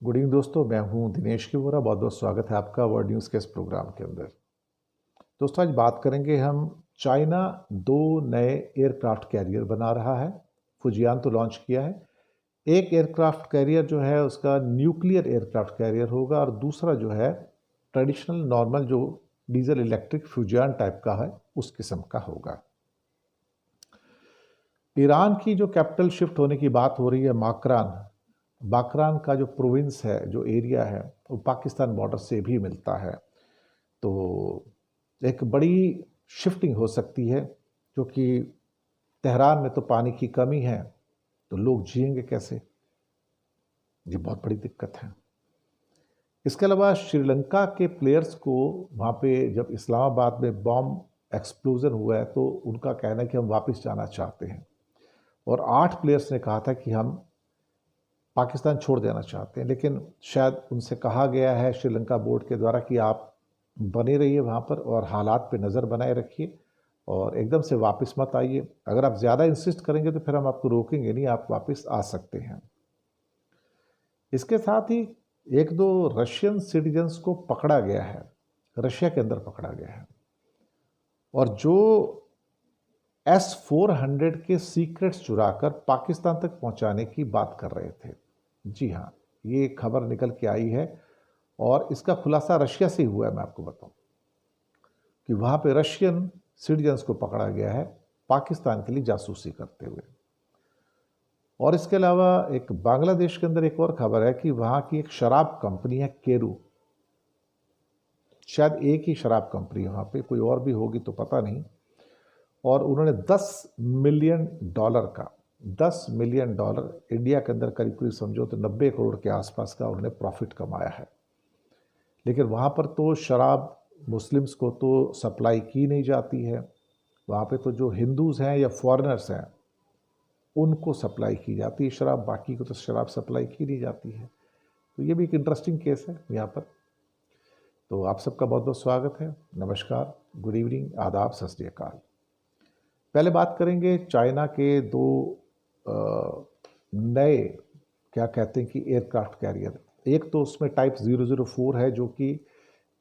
Good evening दोस्तों, मैं हूं दिनेश की वोरा। बहुत बहुत स्वागत है आपका वर्ल्ड न्यूज़ के इस प्रोग्राम के अंदर। दोस्तों, आज बात करेंगे हम। चाइना दो नए एयरक्राफ्ट कैरियर बना रहा है। फुजियान तो लॉन्च किया है। एक एयरक्राफ्ट कैरियर जो है उसका न्यूक्लियर एयरक्राफ्ट कैरियर होगा और दूसरा जो है ट्रेडिशनल नॉर्मल जो डीजल इलेक्ट्रिक फ्यूजियान टाइप का है उस किस्म का होगा। ईरान की जो कैपिटल शिफ्ट होने की बात हो रही है, बाकरान का जो प्रोविंस है, जो एरिया है, वो पाकिस्तान बॉर्डर से भी मिलता है। तो एक बड़ी शिफ्टिंग हो सकती है, क्योंकि तेहरान में तो पानी की कमी है, तो लोग जिएंगे कैसे? ये बहुत बड़ी दिक्कत है। इसके अलावा श्रीलंका के प्लेयर्स को वहाँ पे जब इस्लामाबाद में बॉम्ब एक्सप्लोजन हुआ है तो उनका कहना है कि हम वापस जाना चाहते हैं, और 8 प्लेयर्स ने कहा था कि हम पाकिस्तान छोड़ देना चाहते हैं। लेकिन शायद उनसे कहा गया है श्रीलंका बोर्ड के द्वारा कि आप बने रहिए वहाँ पर और हालात पे नज़र बनाए रखिए और एकदम से वापस मत आइए। अगर आप ज़्यादा इंसिस्ट करेंगे तो फिर हम आपको रोकेंगे नहीं, आप वापस आ सकते हैं। इसके साथ ही एक दो रशियन सिटीजन्स को पकड़ा गया है, रशिया के अंदर पकड़ा गया है, और जो S-400 के सीक्रेट्स चुराकर पाकिस्तान तक पहुंचाने की बात कर रहे थे। जी हाँ, ये खबर निकल के आई है और इसका खुलासा रशिया से हुआ है। मैं आपको बताऊं कि वहां पे रशियन सिटीजन्स को पकड़ा गया है पाकिस्तान के लिए जासूसी करते हुए। और इसके अलावा एक बांग्लादेश के अंदर एक और खबर है कि वहां की एक शराब कंपनी है केरू, शायद एक ही शराब कंपनी, वहां पे कोई और भी होगी तो पता नहीं, और उन्होंने $10 मिलियन का $10 मिलियन इंडिया के अंदर करीब करीब समझो तो 90 करोड़ के आसपास का उन्होंने प्रॉफिट कमाया है। लेकिन वहाँ पर तो शराब मुस्लिम्स को तो सप्लाई की नहीं जाती है, वहाँ पे तो जो हिंदूज़ हैं या फॉरेनर्स हैं उनको सप्लाई की जाती है शराब, बाकी को तो शराब सप्लाई की नहीं जाती है। तो ये भी एक इंटरेस्टिंग केस है यहाँ पर। तो आप सबका बहुत बहुत स्वागत है। नमस्कार, गुड इवनिंग, आदाब, सत श्री अकाल। पहले बात करेंगे चाइना के दो नए, क्या कहते हैं कि एयरक्राफ्ट कैरियर। एक तो उसमें टाइप 004 है जो कि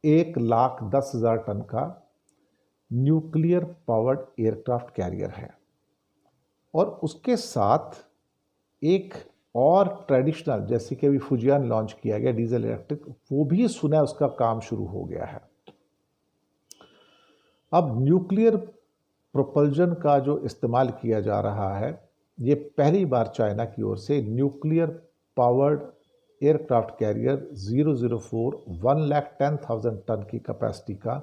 1,10,000 टन का न्यूक्लियर पावर्ड एयरक्राफ्ट कैरियर है, और उसके साथ एक और ट्रेडिशनल, जैसे कि अभी फुजियान लॉन्च किया गया डीजल इलेक्ट्रिक, वो भी सुना है उसका काम शुरू हो गया है। अब न्यूक्लियर प्रोपल्जन का जो इस्तेमाल किया जा रहा है, ये पहली बार चाइना की ओर से nuclear powered aircraft carrier 004 1,10,000 ton की कैपेसिटी का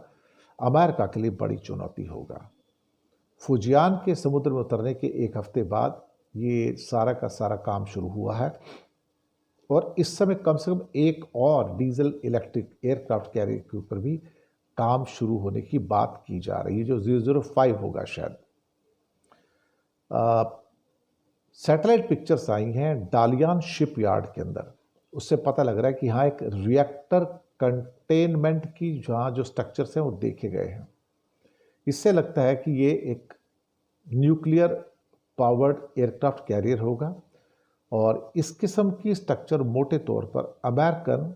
अमेरिका के लिए बड़ी चुनौती होगा। फुजियान के समुद्र में उतरने के एक हफ्ते बाद ये सारा का सारा काम शुरू हुआ है, और इस समय कम से कम एक और डीजल इलेक्ट्रिक एयरक्राफ्ट कैरियर के ऊपर भी काम शुरू होने की बात की जा रही है, जो 005 होगा शायद। सैटेलाइट पिक्चर्स आई हैं डालियान शिपयार्ड के अंदर, उससे पता लग रहा है कि हाँ, एक रिएक्टर कंटेनमेंट की जहाँ जो स्ट्रक्चर्स हैं वो देखे गए हैं। इससे लगता है कि ये एक न्यूक्लियर पावर्ड एयरक्राफ्ट कैरियर होगा, और इस किस्म की स्ट्रक्चर मोटे तौर पर अमेरिकन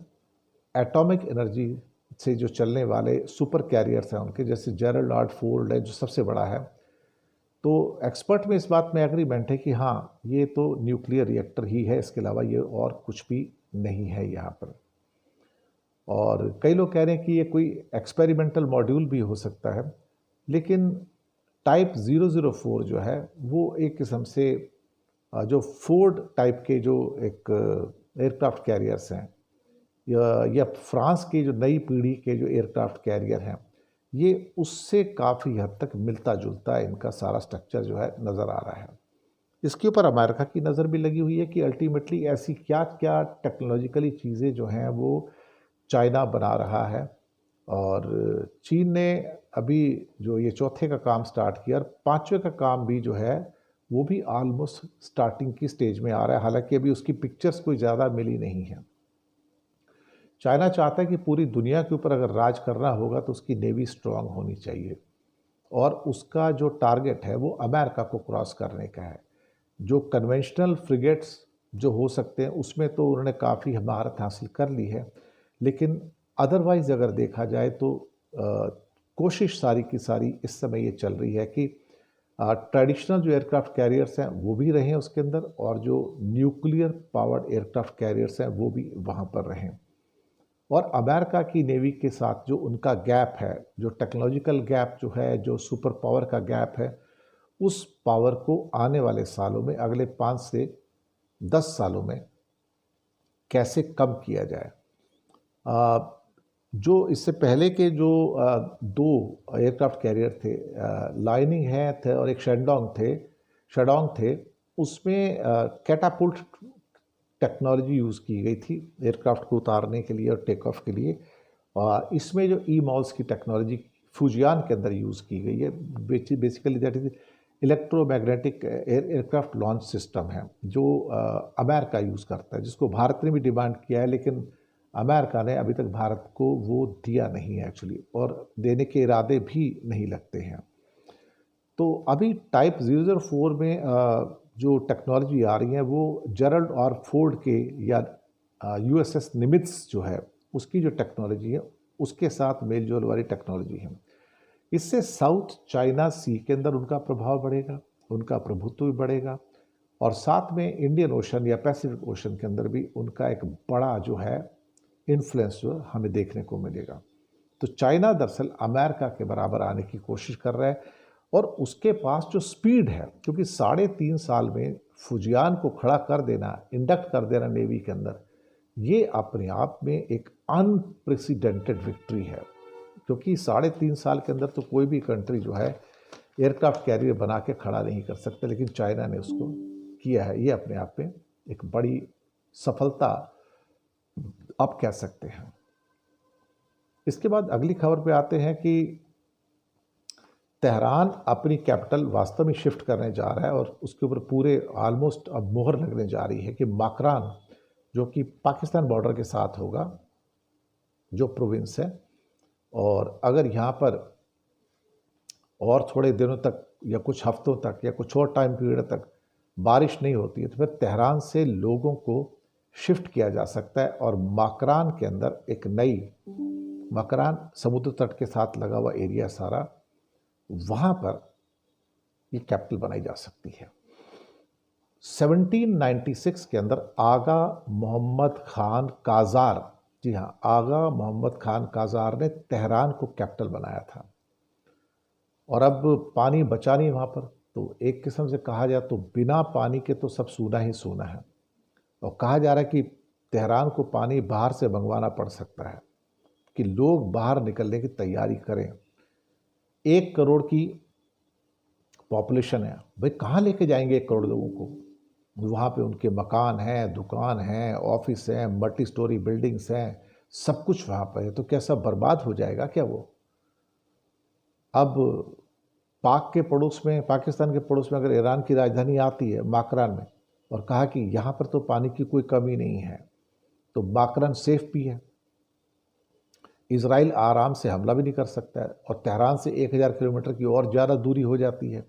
एटॉमिक एनर्जी से जो चलने वाले सुपर कैरियर्स हैं उनके, जैसे जेरल्ड आर फोर्ड है जो सबसे बड़ा है। तो एक्सपर्ट में इस बात में एग्रीमेंट है कि हाँ, ये तो न्यूक्लियर रिएक्टर ही है, इसके अलावा ये और कुछ भी नहीं है यहाँ पर। और कई लोग कह रहे हैं कि ये कोई एक्सपेरिमेंटल मॉड्यूल भी हो सकता है, लेकिन टाइप 004 जो है वो एक किस्म से जो फोर्ड टाइप के जो एक एयरक्राफ्ट कैरियर्स हैं, या फ्रांस की जो नई पीढ़ी के जो एयरक्राफ्ट कैरियर हैं, ये उससे काफ़ी हद तक मिलता जुलता इनका सारा स्ट्रक्चर जो है नज़र आ रहा है। इसके ऊपर अमेरिका की नज़र भी लगी हुई है कि अल्टीमेटली ऐसी क्या क्या टेक्नोलॉजिकली चीज़ें जो हैं वो चाइना बना रहा है। और चीन ने अभी जो ये चौथे का काम स्टार्ट किया, और पांचवे का काम भी जो है वो भी ऑलमोस्ट स्टार्टिंग की स्टेज में आ रहा है, हालांकि अभी उसकी पिक्चर्स कोई ज़्यादा मिली नहीं है। चाइना चाहता है कि पूरी दुनिया के ऊपर अगर राज करना होगा तो उसकी नेवी स्ट्रांग होनी चाहिए, और उसका जो टारगेट है वो अमेरिका को क्रॉस करने का है। जो कन्वेंशनल फ्रिगेट्स जो हो सकते हैं उसमें तो उन्होंने काफ़ी महारत हासिल कर ली है, लेकिन अदरवाइज़ अगर देखा जाए तो कोशिश सारी की सारी इस समय ये चल रही है कि ट्रेडिशनल जो एयरक्राफ्ट कैरियर्स हैं वो भी रहें उसके अंदर, और जो न्यूक्लियर पावर्ड एयरक्राफ्ट कैरियर्स हैं वो भी वहाँ पर रहें। और अमेरिका की नेवी के साथ जो उनका गैप है, जो टेक्नोलॉजिकल गैप जो है, जो सुपर पावर का गैप है, उस पावर को आने वाले सालों में, अगले 5 से 10 सालों में कैसे कम किया जाए। जो इससे पहले के जो 2 एयरक्राफ्ट कैरियर थे, लाइनिंग है थे और एक शेडोंग थे, उसमें कैटापुल्ट टेक्नोलॉजी यूज़ की गई थी एयरक्राफ्ट को उतारने के लिए और टेक ऑफ के लिए। इसमें जो ई मॉल्स की टेक्नोलॉजी फुजियान के अंदर यूज़ की गई है, basically that is electromagnetic aircraft launch system है, जो अमेरिका यूज़ करता है, जिसको भारत ने भी डिमांड किया है, लेकिन अमेरिका ने अभी तक भारत को वो दिया नहीं है एक्चुअली, और देने के इरादे भी नहीं लगते हैं। तो अभी टाइप 004 में जो टेक्नोलॉजी आ रही है वो जेरल्ड और फोर्ड के या यूएसएस निमित्ज जो है उसकी जो टेक्नोलॉजी है उसके साथ मेल जोल वाली टेक्नोलॉजी है। इससे साउथ चाइना सी के अंदर उनका प्रभाव बढ़ेगा, उनका प्रभुत्व भी बढ़ेगा, और साथ में इंडियन ओशन या पैसिफिक ओशन के अंदर भी उनका एक बड़ा जो है इन्फ्लुएंस जो हमें देखने को मिलेगा। तो चाइना दरअसल अमेरिका के बराबर आने की कोशिश कर रहा है, और उसके पास जो स्पीड है, क्योंकि 3.5 साल में फुजियान को खड़ा कर देना, इंडक्ट कर देना नेवी के अंदर, ये अपने आप में एक अनप्रेसिडेंटेड विक्ट्री है, क्योंकि 3.5 साल के अंदर तो कोई भी कंट्री जो है एयरक्राफ्ट कैरियर बना के खड़ा नहीं कर सकते, लेकिन चाइना ने उसको किया है। ये अपने आप में एक बड़ी सफलता आप कह सकते हैं। इसके बाद अगली खबर पे आते हैं कि तेहरान अपनी कैपिटल वास्तव में शिफ्ट करने जा रहा है, और उसके ऊपर पूरे ऑलमोस्ट अब मोहर लगने जा रही है कि माकरान, जो कि पाकिस्तान बॉर्डर के साथ होगा, जो प्रोविंस है, और अगर यहाँ पर और थोड़े दिनों तक या कुछ हफ्तों तक या कुछ और टाइम पीरियड तक बारिश नहीं होती है तो फिर तेहरान से लोगों को शिफ्ट किया जा सकता है, और माकरान के अंदर एक नई, माकरान समुद्र तट के साथ लगा हुआ एरिया सारा, वहाँ पर ये कैपिटल बनाई जा सकती है। 1796 के अंदर आगा मोहम्मद खान काजार, जी हाँ, आगा मोहम्मद खान काजार ने तेहरान को कैपिटल बनाया था, और अब पानी बचा नहीं वहाँ पर, तो एक किस्म से कहा जाए तो बिना पानी के तो सब सूना ही सूना है, और कहा जा रहा है कि तेहरान को पानी बाहर से मंगवाना पड़ सकता है, कि लोग बाहर निकलने की तैयारी करें। 1 करोड़ की पॉपुलेशन है, भाई कहाँ लेके जाएंगे 1 करोड़ लोगों को? वहाँ पे उनके मकान हैं, दुकान हैं, ऑफिस हैं, मल्टी स्टोरी बिल्डिंग्स हैं, सब कुछ वहाँ पर है, तो क्या सब बर्बाद हो जाएगा क्या वो? अब पाक के पड़ोस में, पाकिस्तान के पड़ोस में अगर ईरान की राजधानी आती है माकरान में, और कहा कि यहाँ पर तो पानी की कोई कमी नहीं है, तो माकरान सेफ भी है, इजराइल आराम से हमला भी नहीं कर सकता है, और तेहरान से 1000 किलोमीटर की और ज़्यादा दूरी हो जाती है,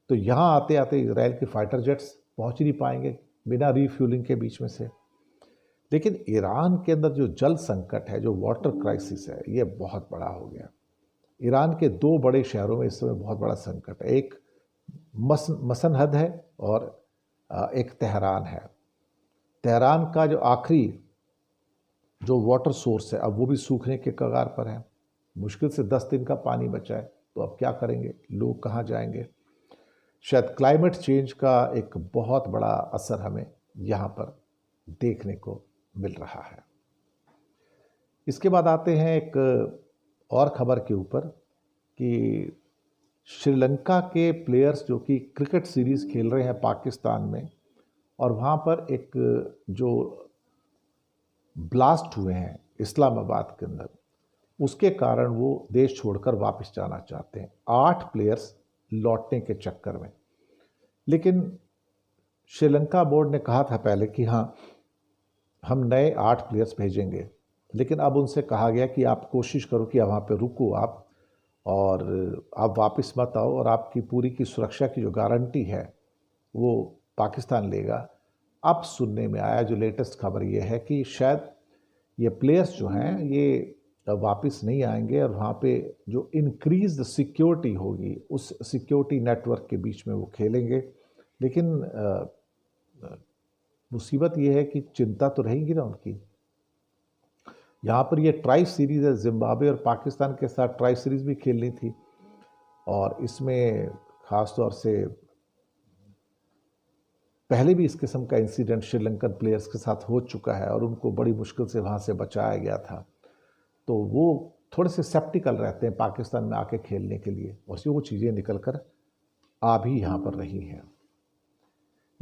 तो यहाँ आते आते इजराइल के फाइटर जेट्स पहुँच नहीं पाएंगे बिना रीफ्यूलिंग के बीच में से। लेकिन ईरान के अंदर जो जल संकट है, जो वाटर क्राइसिस है, ये बहुत बड़ा हो गया। ईरान के 2 बड़े शहरों में इस समय बहुत बड़ा संकट है, एक मसनहद है और एक तेहरान है। तेहरान का जो आखिरी जो वाटर सोर्स है अब वो भी सूखने के कगार पर है, मुश्किल से 10 दिन का पानी बचा है, तो अब क्या करेंगे लोग, कहाँ जाएंगे? शायद क्लाइमेट चेंज का एक बहुत बड़ा असर हमें यहाँ पर देखने को मिल रहा है। इसके बाद आते हैं एक और खबर के ऊपर कि श्रीलंका के प्लेयर्स जो कि क्रिकेट सीरीज़ खेल रहे हैं पाकिस्तान में, और वहाँ पर एक जो ब्लास्ट हुए हैं इस्लामाबाद के अंदर, उसके कारण वो देश छोड़कर वापस जाना चाहते हैं, 8 प्लेयर्स लौटने के चक्कर में। लेकिन श्रीलंका बोर्ड ने कहा था पहले कि हाँ हम नए 8 प्लेयर्स भेजेंगे, लेकिन अब उनसे कहा गया कि आप कोशिश करो कि वहाँ पे रुको आप, और आप वापस मत आओ, और आपकी पूरी की सुरक्षा की जो गारंटी है वो पाकिस्तान लेगा, अब सुनने में आया, जो लेटेस्ट खबर ये है कि शायद ये प्लेयर्स जो हैं ये वापस नहीं आएंगे और वहाँ पे जो इंक्रीज सिक्योरिटी होगी उस सिक्योरिटी नेटवर्क के बीच में वो खेलेंगे। लेकिन मुसीबत ये है कि चिंता तो रहेगी ना उनकी। यहाँ पर ये ट्राई सीरीज़ है, जिम्बाब्वे और पाकिस्तान के साथ ट्राई सीरीज़ भी खेलनी थी और इसमें ख़ास तौर से पहले भी इस किस्म का इंसिडेंट श्रीलंकन प्लेयर्स के साथ हो चुका है और उनको बड़ी मुश्किल से वहाँ से बचाया गया था। तो वो थोड़े से सेप्टिकल रहते हैं पाकिस्तान में आके खेलने के लिए, और वो चीज़ें निकल कर आ भी यहाँ पर रही हैं।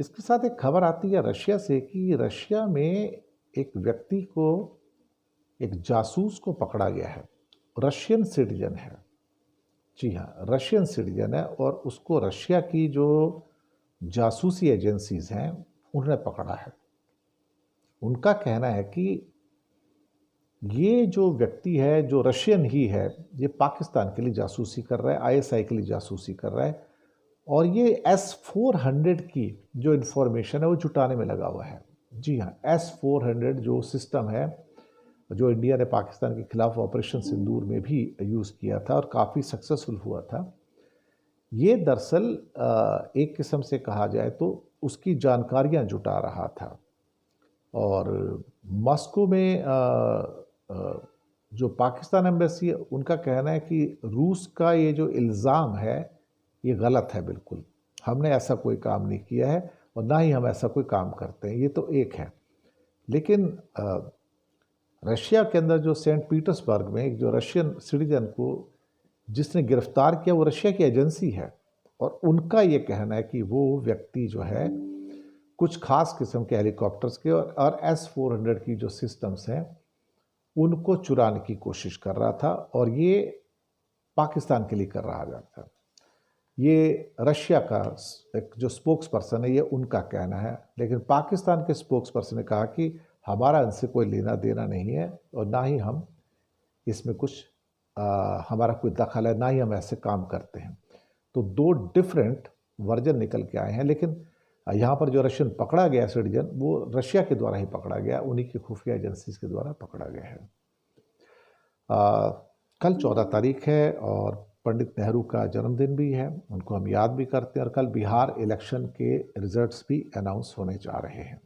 इसके साथ एक खबर आती है रशिया से कि रशिया में एक व्यक्ति को, एक जासूस को पकड़ा गया है। रशियन सिटीजन है, जी हाँ, रशियन सिटीजन है, और उसको रशिया की जो जासूसी एजेंसीज हैं उन्होंने पकड़ा है। उनका कहना है कि ये जो व्यक्ति है, जो रशियन ही है, ये पाकिस्तान के लिए जासूसी कर रहा है, आईएसआई के लिए जासूसी कर रहा है, और ये S-400 की जो इन्फॉर्मेशन है वो जुटाने में लगा हुआ है। जी हाँ, S-400 जो सिस्टम है, जो इंडिया ने पाकिस्तान के खिलाफ ऑपरेशन सिंदूर में भी यूज़ किया था और काफ़ी सक्सेसफुल हुआ था। ये दरअसल एक किस्म से कहा जाए तो उसकी जानकारियां जुटा रहा था, और मॉस्को में जो पाकिस्तान एम्बेसी है उनका कहना है कि रूस का ये जो इल्ज़ाम है ये गलत है, बिल्कुल हमने ऐसा कोई काम नहीं किया है और ना ही हम ऐसा कोई काम करते हैं। ये तो एक है, लेकिन रशिया के अंदर जो सेंट पीटर्सबर्ग में एक जो रशियन सिटीजन को जिसने गिरफ्तार किया वो रशिया की एजेंसी है, और उनका ये कहना है कि वो व्यक्ति जो है कुछ खास किस्म के हेलीकॉप्टर्स के और S-400 की जो सिस्टम्स हैं उनको चुराने की कोशिश कर रहा था, और ये पाकिस्तान के लिए कर रहा था। ये रशिया का एक जो स्पोक्स पर्सन है ये उनका कहना है, लेकिन पाकिस्तान के स्पोक्स पर्सन ने कहा कि हमारा इनसे कोई लेना देना नहीं है और ना ही हम इसमें कुछ हमारा कोई दखल है, ना ही हम ऐसे काम करते हैं। तो दो डिफरेंट वर्जन निकल के आए हैं, लेकिन यहाँ पर जो रशियन पकड़ा गया सिटीजन वो रशिया के द्वारा ही पकड़ा गया, उन्हीं की खुफिया एजेंसीज के द्वारा पकड़ा गया है। कल 14 तारीख है और पंडित नेहरू का जन्मदिन भी है, उनको हम याद भी करते हैं, और कल बिहार इलेक्शन के रिजल्ट्स भी अनाउंस होने जा रहे हैं।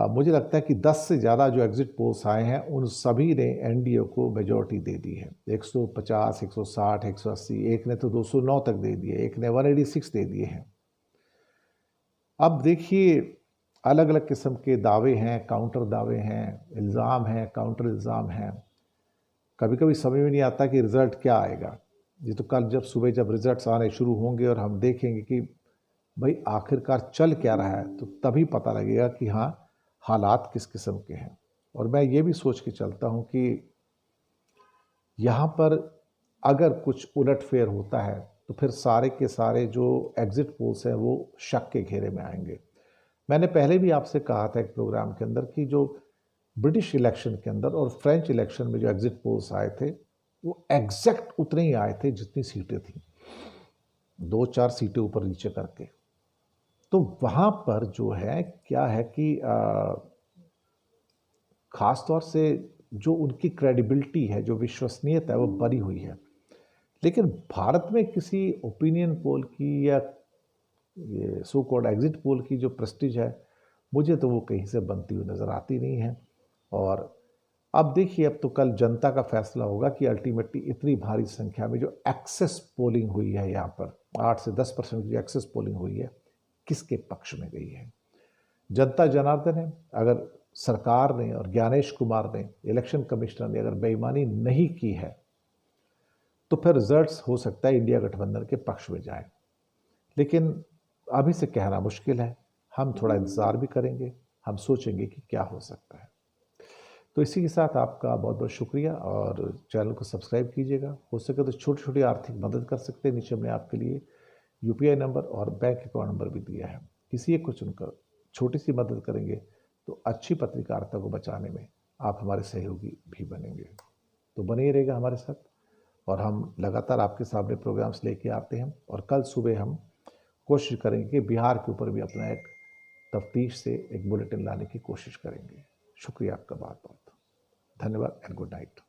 मुझे लगता है कि 10 से ज़्यादा जो एग्जिट पोल्स आए हैं उन सभी ने एनडीए को मेजॉरिटी दे दी है। 150, 160, 180, एक ने तो 209 तक दे दिए, एक ने 186 दे दिए हैं। अब देखिए अलग अलग किस्म के दावे हैं, काउंटर दावे हैं, इल्ज़ाम हैं, काउंटर इल्ज़ाम हैं। कभी कभी समझ में नहीं आता कि रिज़ल्ट क्या आएगा। ये तो कल जब सुबह जब रिज़ल्ट्स आने शुरू होंगे और हम देखेंगे कि भाई आखिरकार चल क्या रहा है, तो तभी पता लगेगा कि हाँ हालात किस किस्म के हैं। और मैं ये भी सोच के चलता हूँ कि यहाँ पर अगर कुछ उलटफेर होता है तो फिर सारे के सारे जो एग्जिट पोल्स हैं वो शक के घेरे में आएंगे। मैंने पहले भी आपसे कहा था एक प्रोग्राम के अंदर कि जो ब्रिटिश इलेक्शन के अंदर और फ्रेंच इलेक्शन में जो एग्जिट पोल्स आए थे वो एग्जैक्ट उतने ही आए थे जितनी सीटें थी, 2-4 सीटें ऊपर नीचे करके। तो वहाँ पर जो है क्या है कि ख़ास तौर से जो उनकी क्रेडिबिलिटी है, जो विश्वसनीयता है वो बनी हुई है। लेकिन भारत में किसी ओपिनियन पोल की या ये सो कॉल्ड एग्जिट पोल की जो प्रेस्टीज है, मुझे तो वो कहीं से बनती हुई नज़र आती नहीं है। और अब देखिए, अब तो कल जनता का फैसला होगा कि अल्टीमेटली इतनी भारी संख्या में जो एक्सेस पोलिंग हुई है, यहाँ पर 8 से 10% की एक्सेस पोलिंग हुई है, किसके पक्ष में गई है। जनता जनार्दन है। अगर सरकार ने और ज्ञानेश कुमार ने, इलेक्शन कमिश्नर ने अगर बेईमानी नहीं की है तो फिर रिजल्ट्स हो सकता है इंडिया गठबंधन के पक्ष में जाए, लेकिन अभी से कहना मुश्किल है। हम थोड़ा इंतज़ार भी करेंगे, हम सोचेंगे कि क्या हो सकता है। तो इसी के साथ आपका बहुत बहुत शुक्रिया, और चैनल को सब्सक्राइब कीजिएगा। हो सके तो छोटी छोटी आर्थिक मदद कर सकते हैं, नीचे हमने आपके लिए यूपीआई नंबर और बैंक अकाउंट नंबर भी दिया है। किसी एक को चुनकर छोटी सी मदद करेंगे तो अच्छी पत्रकारिता को बचाने में आप हमारे सहयोगी भी बनेंगे। तो बने ही रहेगा हमारे साथ, और हम लगातार आपके सामने प्रोग्राम्स लेके आते हैं, और कल सुबह हम कोशिश करेंगे कि बिहार के ऊपर भी अपना एक तफ्तीश से एक बुलेटिन लाने की कोशिश करेंगे। शुक्रिया आपका बहुत बहुत। धन्यवाद एंड गुड नाइट।